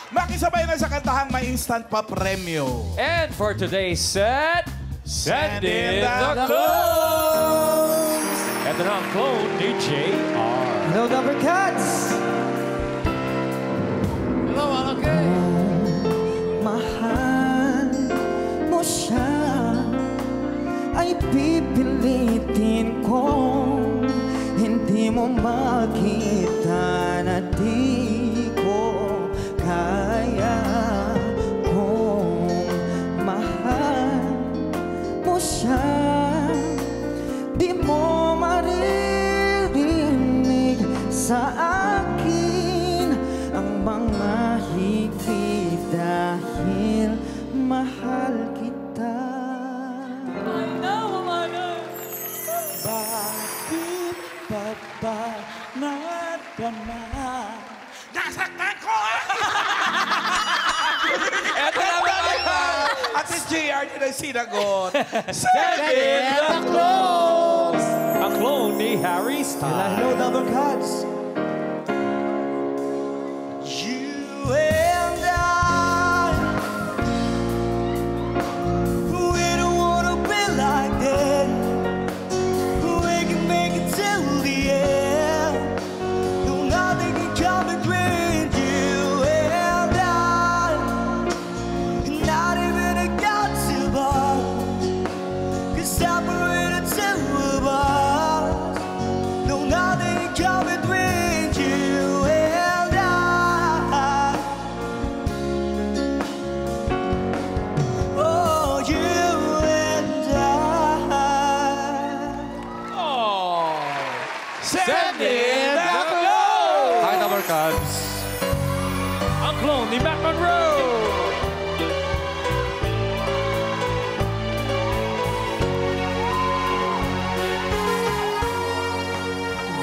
Makisabay na sa kantahang may instant pa premyo. And for today's set, Send in the the clones! Ito na ang clone ni JR. Hello, Number Cats! Hello, mga kids! Mahal mo siya ay pipilitin kong hindi mo makita na di ko kaya kung mahal mo siya di mo maririnig sa akin ang mga higpit dahil mahal kita. Bakit pa ba nadama? Nasaktan ko! Ito na mga At si JR yun ang sinagot. Send in the clones! Ang clone ni Harry Styles. Hello, Number Cats. You and I, we don't wanna be like that. We can make it till the end. No, nothing can come between you and I. Not even a goodbye can separate the two of us. No, nothing can come between you and I. Oh, you and I. Oh! Send in the clone! Hi, Number Cubs. Ang clone ni Mac Monroe.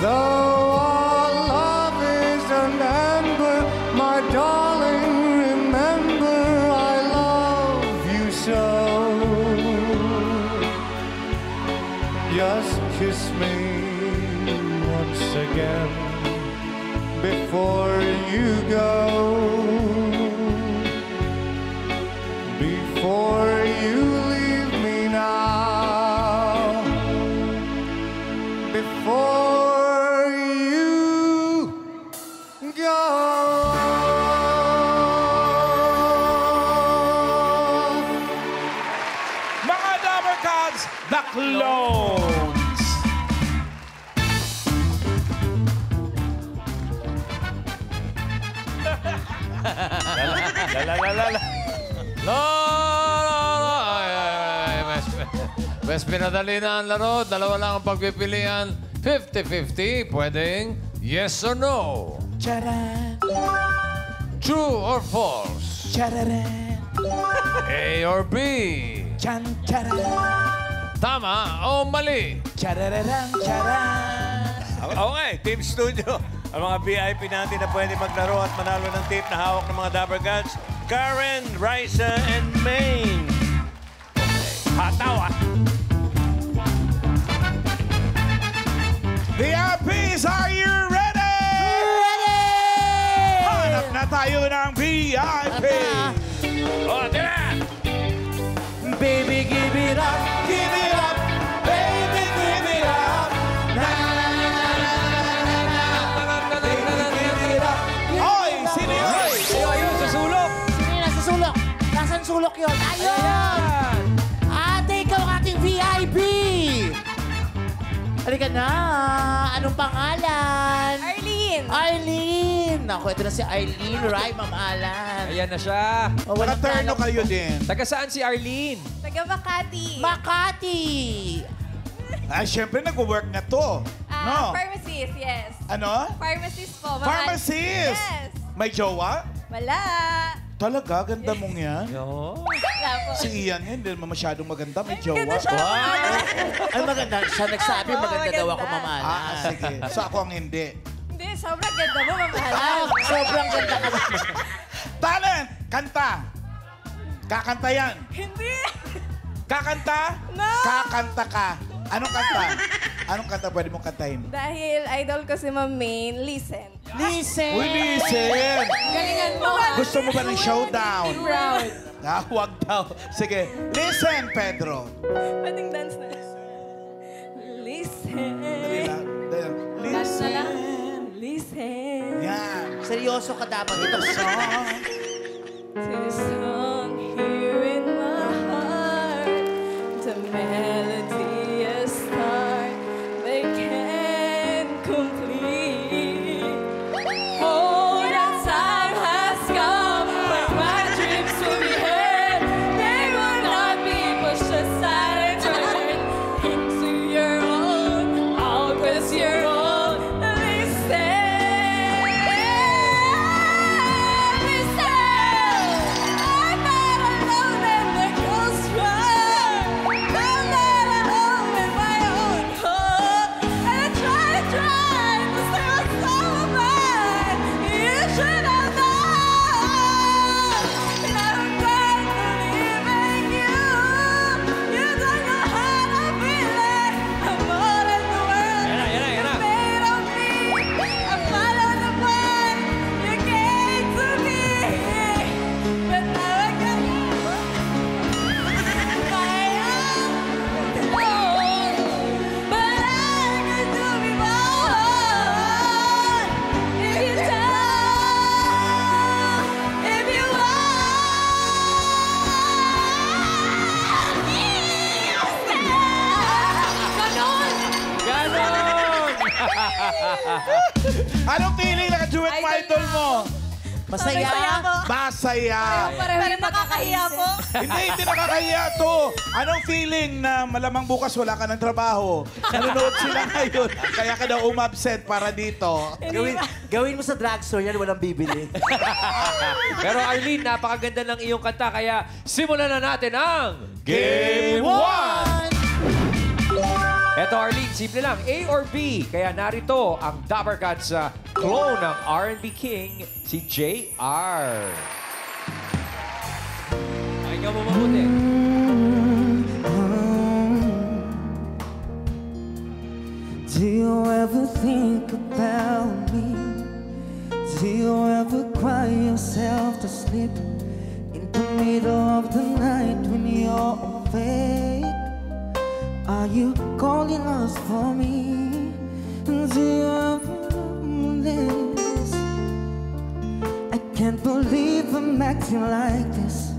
Though our love is an ember, my darling, remember I love you so. Just kiss me once again before you go. Before you leave me now. Before you go. Mga Dabber Cats, the clones. No! Mas pinadali na ang laro. Dalawa lang ang pagpipilian. 50-50. Pwedeng yes or no. Charan, True or false. chararan, A or B. chan, charan, Tama o mali. charararan, charan. Oo nga eh, Team Studio. Ang mga VIP natin na pwede maglaro at manalo ng tip na hawak ng mga Dabber Cats. Karen, Raisa, and Maine. Hataw ah. VIPs, are you ready? Ready! Hanap na tayo ng VIP. O, tira! Baby, give it up, give it up, baby, give it up. Na na na na na na na. Baby, give it up. Hoy, sino yun? Ayun, sa sulok. Sino yung nasa sulok? Nasaan sulok yun? Ayun! Ate, ikaw ang ating VIP! Halika na! Anong pangalan? Arlene! Arlene! Naku, ito na si Arlene, right, Ma'am Alan? Ayan na siya. Oh, walang Nakaterno tanong. kayo din. Taga saan si Arlene? Taga Makati. Makati! Ay, syempre nag-work na to. No? Pharmacist, yes. Ano? Pharmacist po. Makati. Pharmacist! Yes. May jowa? Wala. Talaga, ganda mong yan. Wala po. Si Ian yan, hindi naman masyadong maganda. May Ay, maganda jowa. siya. Ay, maganda. Siya nagsabi, Oo, maganda daw ako, maganda. Ma'am Alan. Sige. So ako ang hindi. Hindi, sobrang ganda mo, mamahala. Ah, sobrang ganda ka. Talent! Kanta! Kakanta yan. Hindi. Kakanta? No. Kakanta ka. Anong kanta? Anong kanta pwede mong kantahin? Dahil idol ko si Ma'am Maine, listen. Listen. Uy, listen. Galingan mo. Gusto mo ba ng showdown? Proud. Huwag daw. Sige, listen, Pedro. Pwedeng dance na. Listen. Dali lang. Dance na lang. Listen. Listen. Yan. Seryoso ka dapat itong song. To the song here in my heart. The melody a start. They can't complete. Oh, that time has come. But my dreams will be heard. They will not be pushed aside and turned into your own. Always your own. Listen. Anong feeling naka-duet mo, idol mo? Masaya. Masaya. Pero nakakahiya po. Hindi nakakahiya to. Anong feeling na malamang bukas wala ka ng trabaho? Nanonood sila ngayon. Kaya ka daw umabsent para dito. Gawin mo sa drugstore yan, walang bibili. Pero Arlene, napakaganda ng iyong kanta. Kaya simulan na natin ang Game 1! Eto Arlene, simple lang. A or B? Kaya narito ang Dapper Cats sa clone ng R&B King, si JR. Pakinggan mo mabuti. Do you ever think about me? Do you ever cry yourself to sleep in the middle of the night when you're awake? Are you calling us for me? Do you ever this? I can't believe I'm acting like this.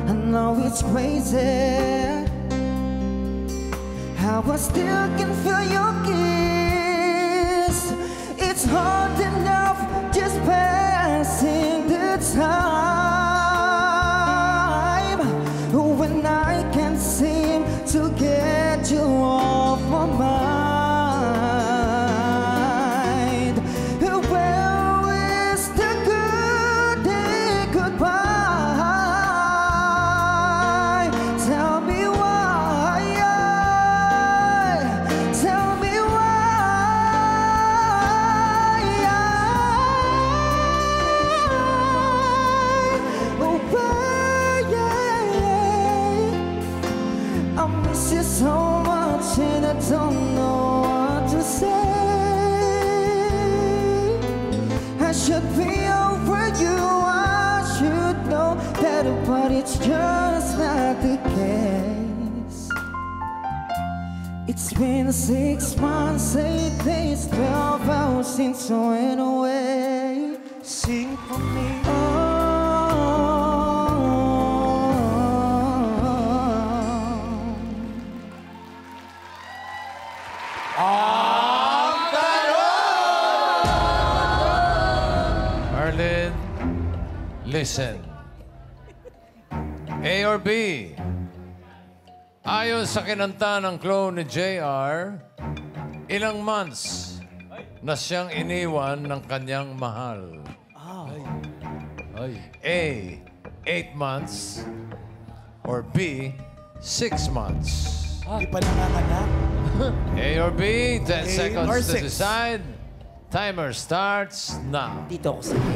I know it's crazy how I still can feel your kiss. It's hard enough just passing the time when I can't seem to get you off my mind. Where is the good day goodbye? Tell me why. Tell me why. Oh, why? I miss you so much and I don't know what to say. I should be over you, I should know better, but it's just not the case. It's been 6 months, 8 days, 12 hours since I went away. Sing for me. Arlene, listen. A or B? Ayon sa kinanta ng clone ni JR, ilang months na siyang iniwan ng kanyang mahal? A, 8 months or B, 6 months? Hindi pa nanganganak. A or B, 10 seconds or to 6. decide. Timer starts now. Dito ako sa A.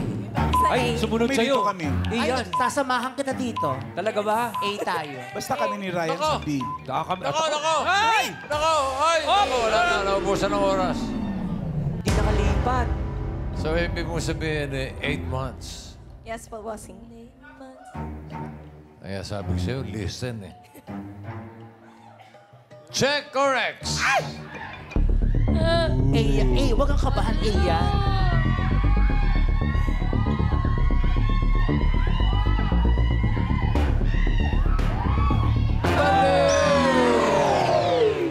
Ay, sumunod Kami sa'yo. dito kami. Ay, sasamahan kita dito. Talaga ba? A tayo. Basta kami ni Ryan Nako. sa B. Nakakami. Nako! Ay! Nako! Ay! Nako, wala na. Naubusan ng oras. Hindi nakalipat. So, ibig mong sabihin 8 months. Yes po, bossing. Kaya sabi ko sa'yo, listen eh. Check corrects! Eya, wag kang kabahan, Eya.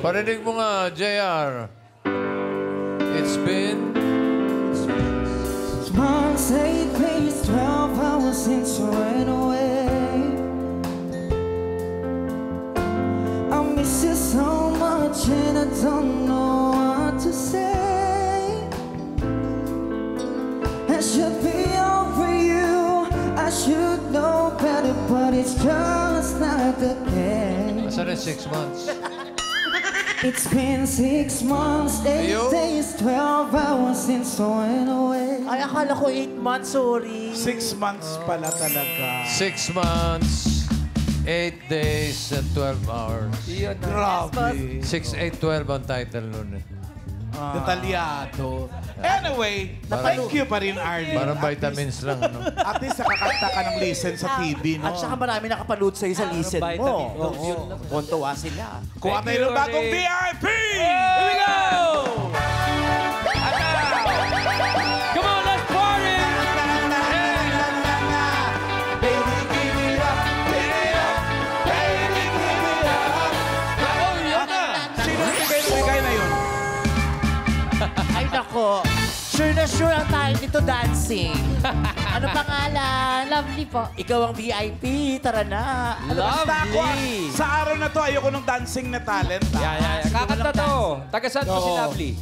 Parinig mo nga, JR. It's been... Months, 8 days, 12 hours since you went away. I miss you so much and I don't know what to say. I should be over you, I should know better, but it's just not the case. Masa na 6 months? It's been 6 months, 8 Ayo. days, 12 hours since you went away. Ay, akala ko 8 months, sorry. 6 months pala talaga. 6 months, 8 days, and 12 hours. Iyon na. Grabe. 6, 8, 12 ang title nun eh. Detalyado. Anyway, thank you pa rin, Arlene. Parang At vitamins lang, no? At least nakakanta ka ng listen sa TV, no? At saka marami nakapanood sa'yo sa listen mo. Oo. Kontuwa sila. Kuha Thank tayo you, ng bagong Arlene. VIP! Here we go! Come on, let's party! Baby, give it up, give it up. Baby, give it up. Oh, yan na! Sino ang bigay na yun? Ay, nako. Sure na sure ang talent nito dancing. Ano pangalan? Lovely po. Ikaw ang VIP. Tara na. Basta ako, Lovely! sa araw na to, ayoko ng dancing na talent. Yeah. Kakanta to. Taga saan po si Oo. Lovely?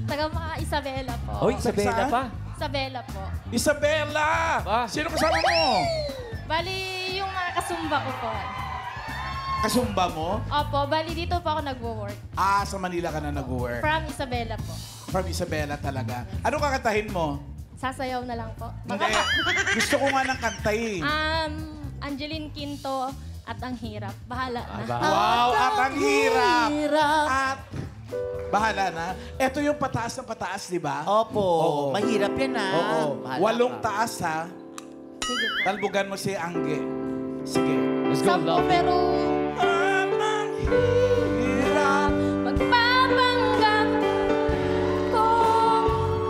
Taga mga Isabela po. Hoy, Isabela Saan? pa. Isabela po. Isabela! Ah. Sino kasama mo? Bali, yung mga kasumba ko po. Kasumba mo? Opo, bali dito po ako nagwo-work. Sa Manila ka na nag-work. From Isabela po. From Isabela talaga. Ano kakantahin mo? Sasayaw na lang po. Hindi. Gusto ko nga ng kanta eh. Angeline Quinto at Ang Hirap. Bahala na. Wow, at ang hirap. Hirap. At bahala na. Ito yung pataas ng pataas, di ba? Opo. Oo. Mahirap yan, ha? Oo. Bahala 8 ka. taas, ha? Sige po. Talbugan mo si Angge. Sige. Let's go, Sampo Lovely. pero At ang hirap. magpapanggap ko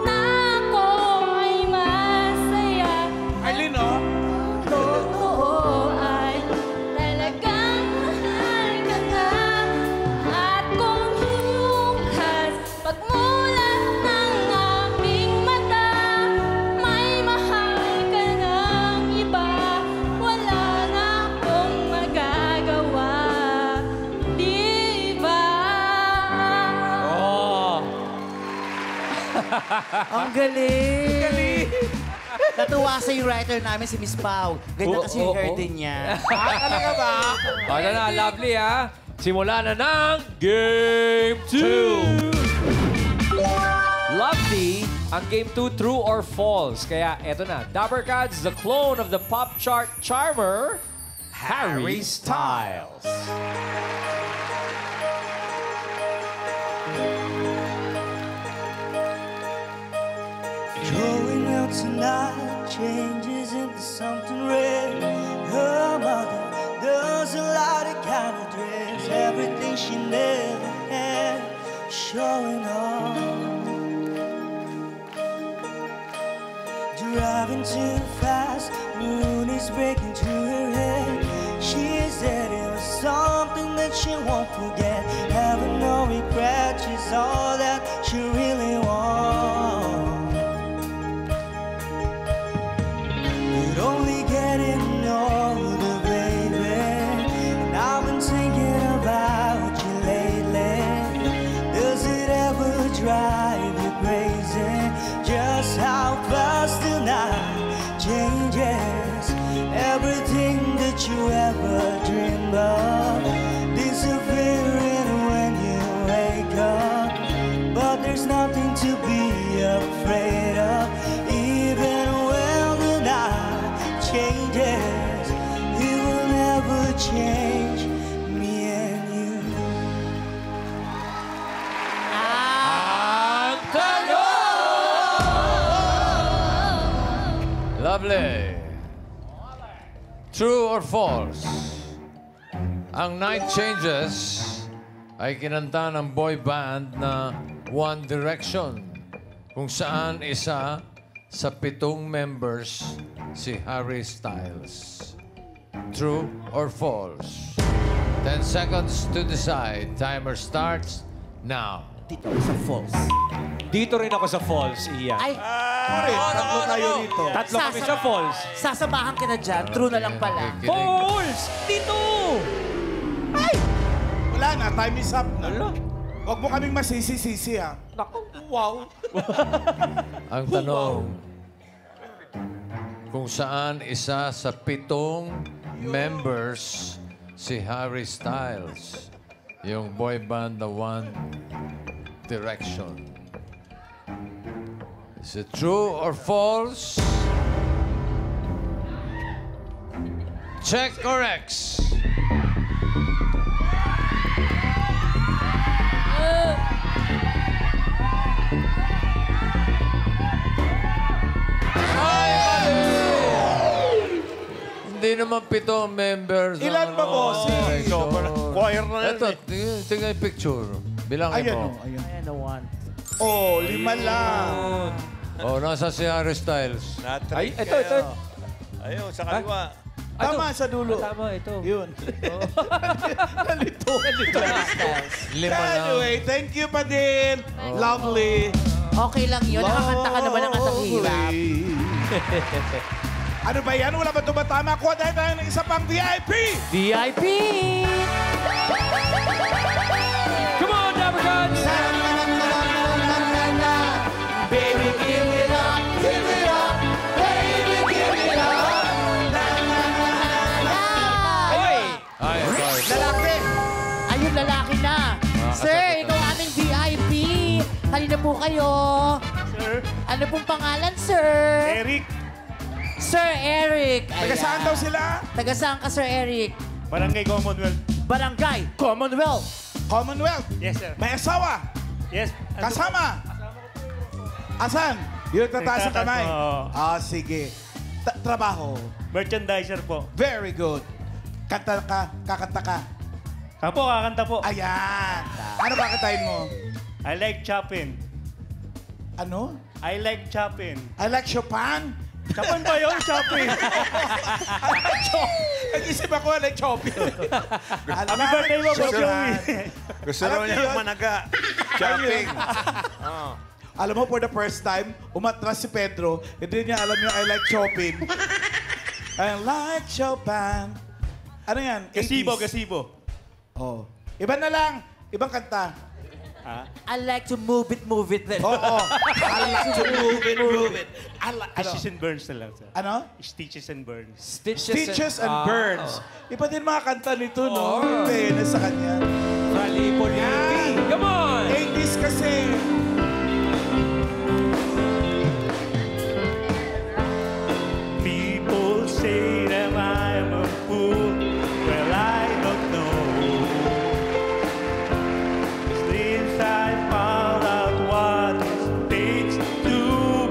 na ako ay masaya. Arlene, oh. Totoo ay talagang mahal ka nga. At kung bukas pagmulat ng aming mata, may mahal ka ng iba, wala na akong magagawa. Di ba? Oh. Ang galing. Natuwa sa yung writer namin, si Miss Pau. Ganda kasi yung hair din niya. Talaga ba? O, ito na, Lovely, ha? Simula na ng Game 2! Lovely, ang Game 2, true or false. Kaya, eto na. Dabber Cats, the clone of the pop chart charmer, Harry Styles. Going out tonight changes into something red. Her mother doesn't like the kind of dress. Everything she never had showing off. Driving too fast, moon is breaking through her head. She said it was something that she won't forget. Having no regret, she's all that she really wants. But only getting older, baby. And I've been thinking about you lately. Does it ever drive you crazy? Just how fast the night changes. Everything that you ever dreamed of disappearing Lovely. True or false? Ang Night Changes ay kinanta ng boy band na One Direction, kung saan isa sa 7 members si Harry Styles. True or false? 10 seconds to decide. Timer starts now. Dito ako sa false. Dito rin ako sa falls, Ian. Ay, Tatlo tayo dito. Tatlo kami sa falls. sasamahan ka na dyan. True na lang pala. Kikinig. Falls! Dito! Wala na, time is up na. Ala. Huwag mo kaming masisi-sisi, ha? Naku, wow. Ang tanong, kung saan isa sa 7 members si Harry Styles, yung boy band na One Direction. Is it true or false? Check corrects. Hindi naman 7 members. Ilan ba, bossing? Choir na yan. Ito, tingnan yung picture. Bilangin Ayan, mo. oh, ayan. Ayan, no one. Oh, 5 lang. Oh, nasa si Harry Styles. Ay, ito. Ayun, sa kaliwa. Tama, sa dulo. Tama, ito. Yun. Nalito. Lima lang. Anyway, thank you pa din. Lovely. Okay lang yun. Nakakanta ka naman ng atang hirap. Ano ba yan? Wala ba tumatama? Kuha tayo ng isa pang VIP! VIP! Come on, Dapper Gods! Baby, give it up, give it up. Baby, give it up. Oy! Ay, sorry. Lalaki! Ayun, lalaki na. Sir, ikaw ang aming VIP. Halina po kayo. Sir, Ano pong pangalan, sir? Eric, Sir Eric. Taga saan daw sila? Taga saan ka, Sir Eric? Barangay Commonwealth. Barangay Commonwealth. Commonwealth. Yes, sir. May asawa. Yes. Kasama. Asan? Yung tataas ang Tataas kamay. po, oo. Ah, sige. Trabaho. Merchandiser po. Very good. Kanta ka, kakanta ka. Ako, kakanta po. Ayan. Ano ba kantahin mo? I like Chopin. Ano? I like Chopin. I like Chopin. Chopin ba yun? Chopin. Nag-isip ako, I like Chopin. Happy birthday mo, Boss Joey. Gusto Alam raw niyo niya yun? managa. Shopping. Alam mo, for the first time, umatras si Pedro, hindi niya alam yung I like Chopin. I like Chopin. Ano yan? Gasibo, 80s. gasibo. Oh. Iba na lang. Ibang kanta. I like to move it na lang. Oo. I like to move it. I like, Stitches and Burns na lang, sir. ano? Stitches and Burns. Stitches and Burns. Iba din mga kanta nito, no? Pena sa kanya. Rally-politi. Come on! 80s kasi. People say that I'm a fool. Well, I don't know. Since I found out what it takes to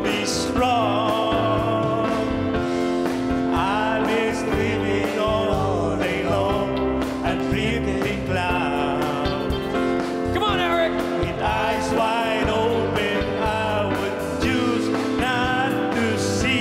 be strong, I was living all day long and drifting clouds. Come on, Eric! With eyes wide open, I would choose not to see.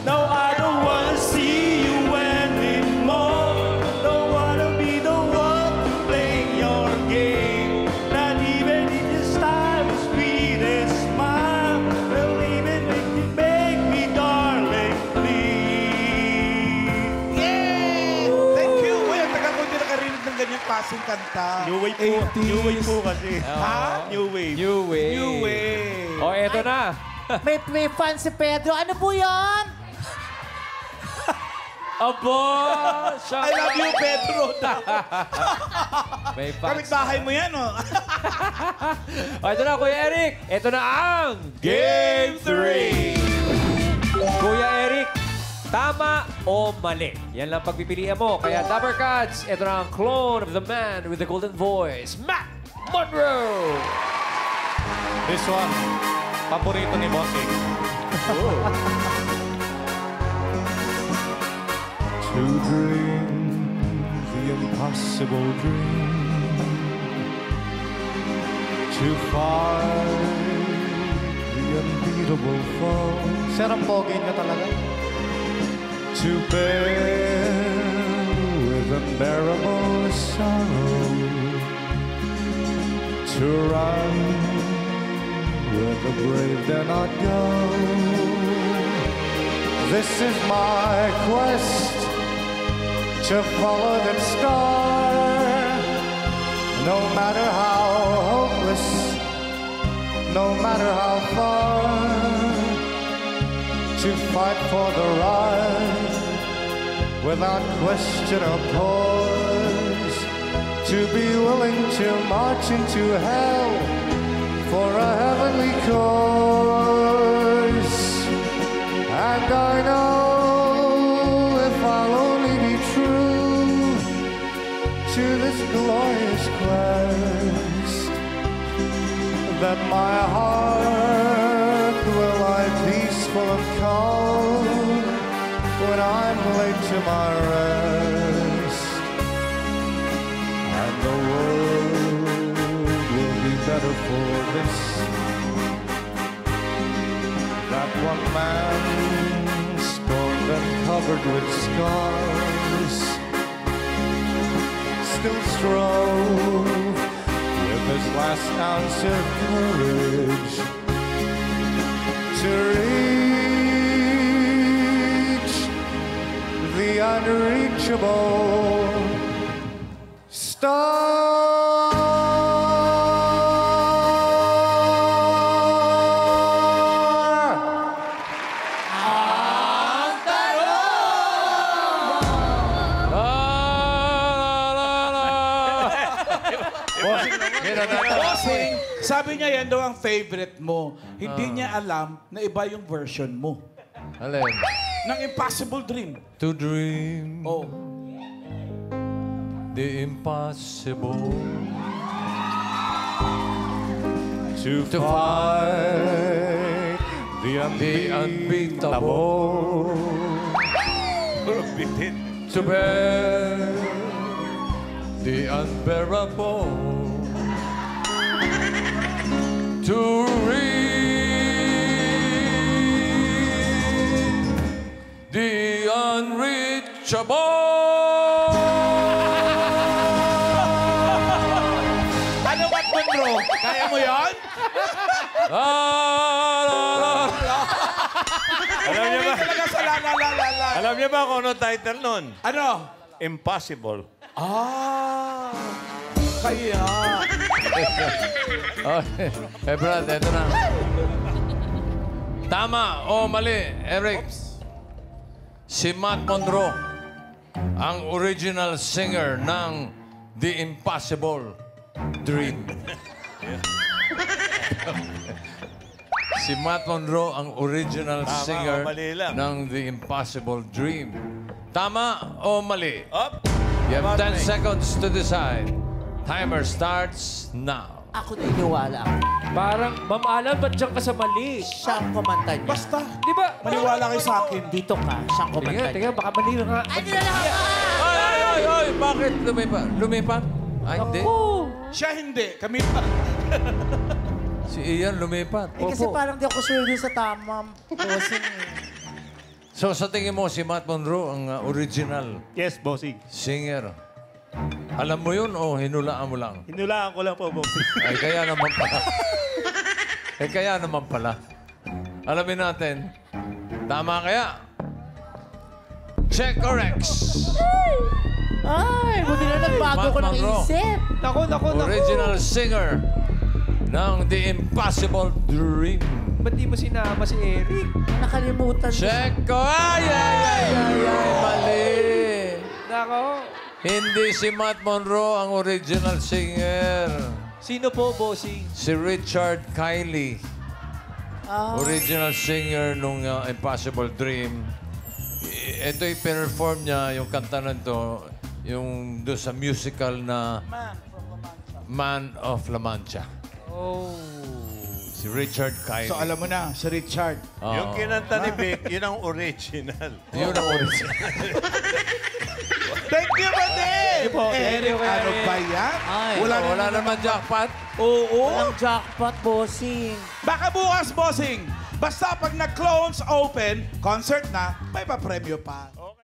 No, I don't wanna see you anymore. Don't wanna be the one to play your game. Not even if you style the sweetest smile. Well, even if you make me, darling, please. Yay! Thank you. Uy, ang tagal ko hindi nakarinig ng ganyang klaseng kanta. New wave po. 80s. New wave po kasi. Ha? New wave. New way. New way. Oh, eto na. May fan si Pedro. Ano po yan? Abo! I love you, Pedro. May fans. Kapit-bahay mo yan, oh. Oh, ito na, Kuya Eric. Ito na ang Game 3. Kuya Eric, tama o mali? Yan lang pagpipilian mo. Kaya Dapper Cats, ito na ang clone of the man with the golden voice, Matt Monroe. This one. Paborito ni Bossing. To dream the impossible dream, to fight the unbeatable foe. Sir, ang pogi niya talaga. To bear with unbearable sorrow, to run where the brave dare not go. This is my quest, to follow that star, no matter how hopeless, no matter how far, to fight for the right, without question or pause, to be willing to march into hell for a heavenly cause. And I know if I'll only be true to this glorious quest, that my heart will lie peaceful and calm when I'm laid to my rest, and the world will be better for this, that one man scorned and covered with scars still strove with his last ounce of courage to reach the unreachable star. Bossing, sabi niya yan daw ang favorite mo. Hindi niya alam na iba yung version mo. Alin? Ng Impossible Dream. To dream Oh. the impossible. To fight the unbeatable. To bear the unbearable. To reach the unreachable. Ano ba, Monroe? Kaya mo yan? Alam niyo ba? Talaga sa la. Alam niyo ba kung ano title nun? Ano? Impossible. Ah, kaya. Okay. Brad, eto na. Tama o mali, Eric? Si Matt Monroe, ang original singer ng The Impossible Dream. Si Matt Monroe, ang original Tama o singer mali lang? ng The Impossible Dream. Tama o mali? Up. You have 10 Mali. seconds to decide. Timer starts now. Ako naniniwala ako. Parang, Ma'am Alan, ba't dyan ka sa mali? Siya ang kumanta niya. Basta, Di ba? maniwala kayo sa akin. Dito ka, siya ang kumanta Tingnan, niya. tingnan, baka mali nga. Ay! Bakit lumipat? Lumipat? Ay, hindi. Siya hindi. Kami pa. Si Ian lumipat. Eh, kasi parang di ako sure dun sa tamang bossing. So, sa tingin mo, si Matt Monroe, ang original Yes, Bossing. singer. Alam mo yun o hinulaan mo lang? Hinulaan ko lang po, Bossing. Ay, kaya naman pala. Kaya naman pala. Alamin natin. Tama kaya? Check or X? Ay, buti na nagbago ko ng Matt Monroe. isip. Naku. Original singer ng The Impossible Dream. Ba't di mo sinama si Eric? Nakalimutan ko. Check ko. Ay! Mali. Nako. Hindi si Matt Monroe ang original singer. Sino po, bossing? Si Richard Kiley. Ah. Original singer nung Impossible Dream. Ito'y perform niya, yung kanta na ito, yung doon sa musical na Man of La Mancha. Oh. Si Si Richard Kyle. So alam mo na, si Richard. Yung kinanta ni Vic, yun ang original. Yun ang original. Thank you, Mate! Eric, Karen. ano ba yan? Ay, Wala naman jackpot. Oo. Walang jackpot, bossing. Baka bukas, bossing. Basta pag nag-clones open, concert na, may pa-premyo pa.